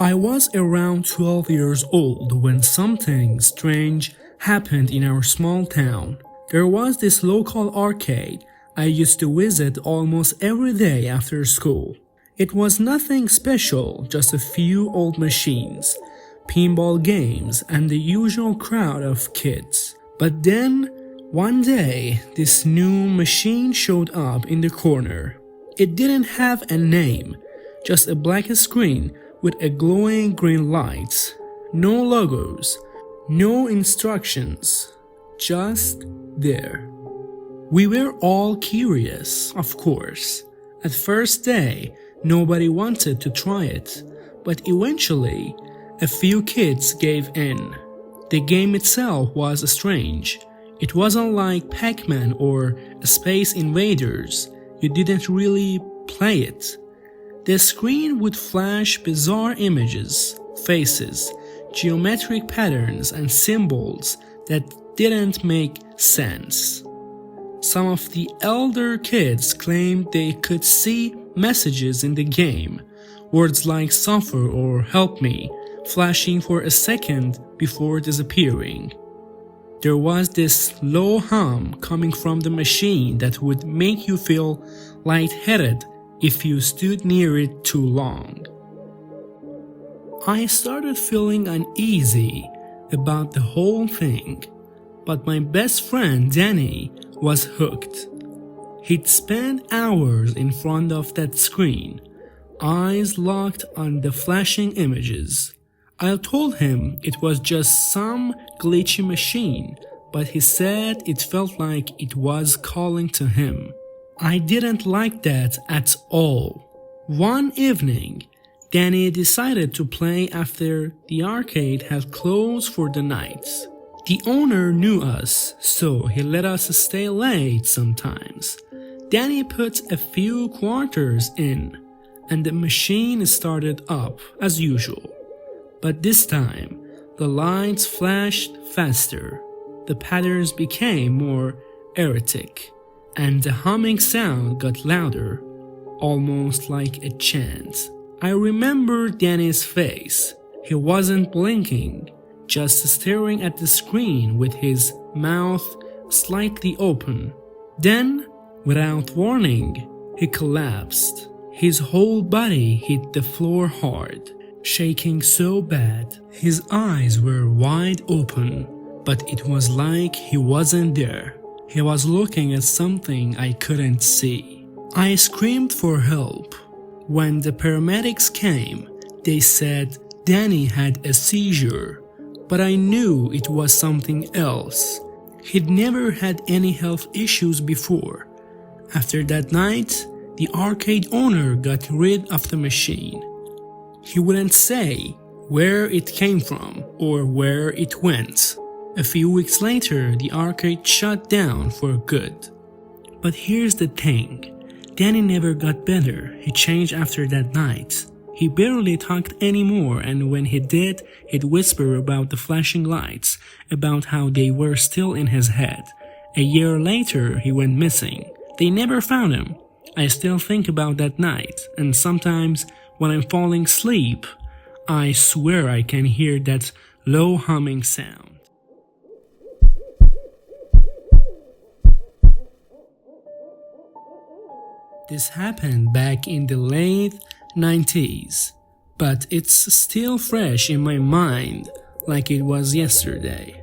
I was around 12 years old when something strange happened in our small town. There was this local arcade I used to visit almost every day after school. It was nothing special, just a few old machines, pinball games, and the usual crowd of kids. But then, one day, this new machine showed up in the corner. It didn't have a name, just a black screen with a glowing green light. No logos, no instructions, just there. We were all curious, of course. At first day, nobody wanted to try it, but eventually, a few kids gave in. The game itself was strange. It wasn't like Pac-Man or Space Invaders. You didn't really play it. The screen would flash bizarre images, faces, geometric patterns, and symbols that didn't make sense. Some of the elder kids claimed they could see messages in the game, words like suffer or help me, flashing for a second before disappearing. There was this low hum coming from the machine that would make you feel lightheaded if you stood near it too long. I started feeling uneasy about the whole thing, but my best friend Danny was hooked. He'd spend hours in front of that screen, eyes locked on the flashing images. I told him it was just some glitchy machine, but he said it felt like it was calling to him. I didn't like that at all. One evening, Danny decided to play after the arcade had closed for the night. The owner knew us, so he let us stay late sometimes. Danny put a few quarters in, and the machine started up as usual. But this time, the lights flashed faster, the patterns became more erratic, and the humming sound got louder, almost like a chant. I remember Danny's face. He wasn't blinking, just staring at the screen with his mouth slightly open. Then, without warning, he collapsed. His whole body hit the floor hard, shaking so bad. His eyes were wide open, but it was like he wasn't there. He was looking at something I couldn't see. I screamed for help. When the paramedics came, they said Danny had a seizure, but I knew it was something else. He'd never had any health issues before. After that night, the arcade owner got rid of the machine. He wouldn't say where it came from or where it went. A few weeks later, the arcade shut down for good. But here's the thing. Danny never got better. He changed after that night. He barely talked anymore, and when he did, he'd whisper about the flashing lights, about how they were still in his head. A year later, he went missing. They never found him. I still think about that night, and sometimes when I'm falling asleep, I swear I can hear that low humming sound. This happened back in the late 90s, but it's still fresh in my mind like it was yesterday.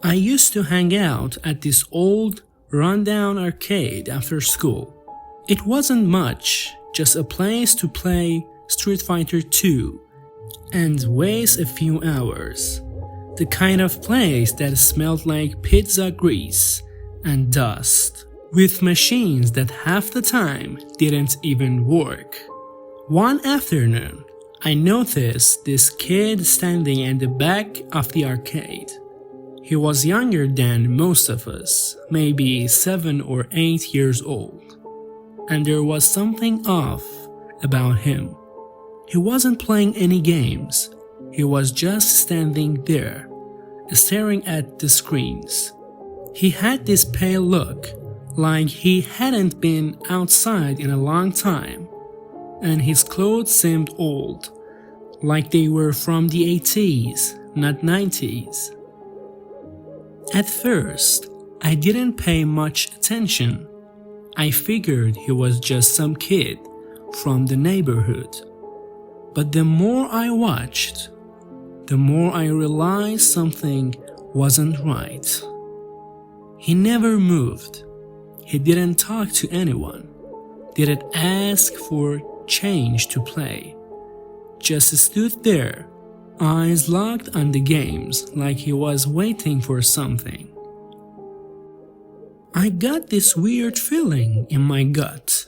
I used to hang out at this old, rundown arcade after school. It wasn't much, just a place to play Street Fighter 2 and waste a few hours. The kind of place that smelled like pizza grease and dust, with machines that half the time didn't even work. One afternoon, I noticed this kid standing in the back of the arcade. He was younger than most of us, maybe 7 or 8 years old. And there was something off about him. He wasn't playing any games. He was just standing there, staring at the screens. He had this pale look, like he hadn't been outside in a long time, and his clothes seemed old, like they were from the 80s, not 90s. At first, I didn't pay much attention. I figured he was just some kid from the neighborhood. But the more I watched, the more I realized something wasn't right. He never moved. He didn't talk to anyone. Didn't ask for change to play. Just stood there, eyes locked on the games like he was waiting for something. I got this weird feeling in my gut.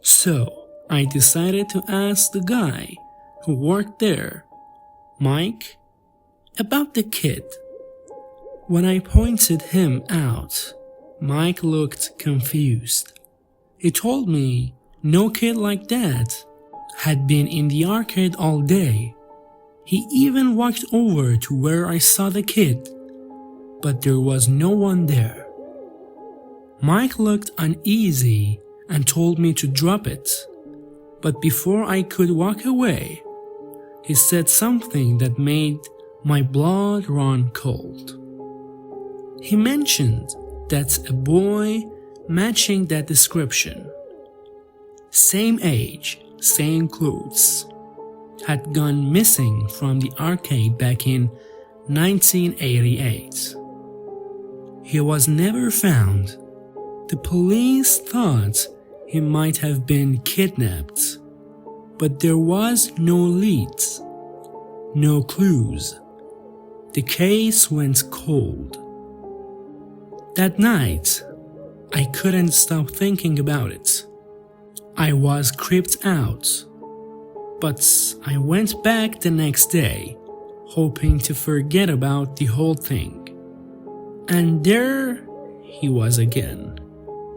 So I decided to ask the guy who worked there, Mike, about the kid. When I pointed him out, Mike looked confused. He told me no kid like that had been in the arcade all day. He even walked over to where I saw the kid, but there was no one there. Mike looked uneasy and told me to drop it, but before I could walk away, he said something that made my blood run cold. He mentioned that a boy matching that description, same age, same clothes, had gone missing from the arcade back in 1988. He was never found. The police thought he might have been kidnapped, but there was no leads, no clues. The case went cold. That night, I couldn't stop thinking about it. I was creeped out, but I went back the next day, hoping to forget about the whole thing. And there he was again.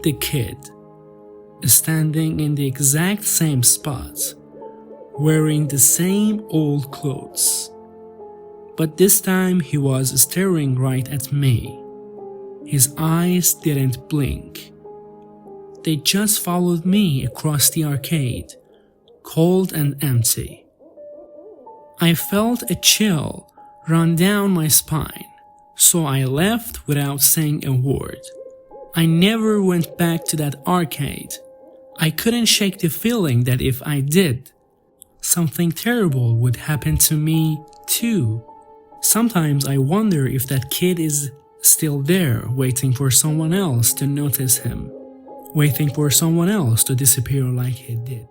The kid, standing in the exact same spot, wearing the same old clothes. But this time he was staring right at me. His eyes didn't blink. They just followed me across the arcade, cold and empty. I felt a chill run down my spine, so I left without saying a word. I never went back to that arcade. I couldn't shake the feeling that if I did, something terrible would happen to me too. Sometimes I wonder if that kid is still there, waiting for someone else to notice him, waiting for someone else to disappear like he did.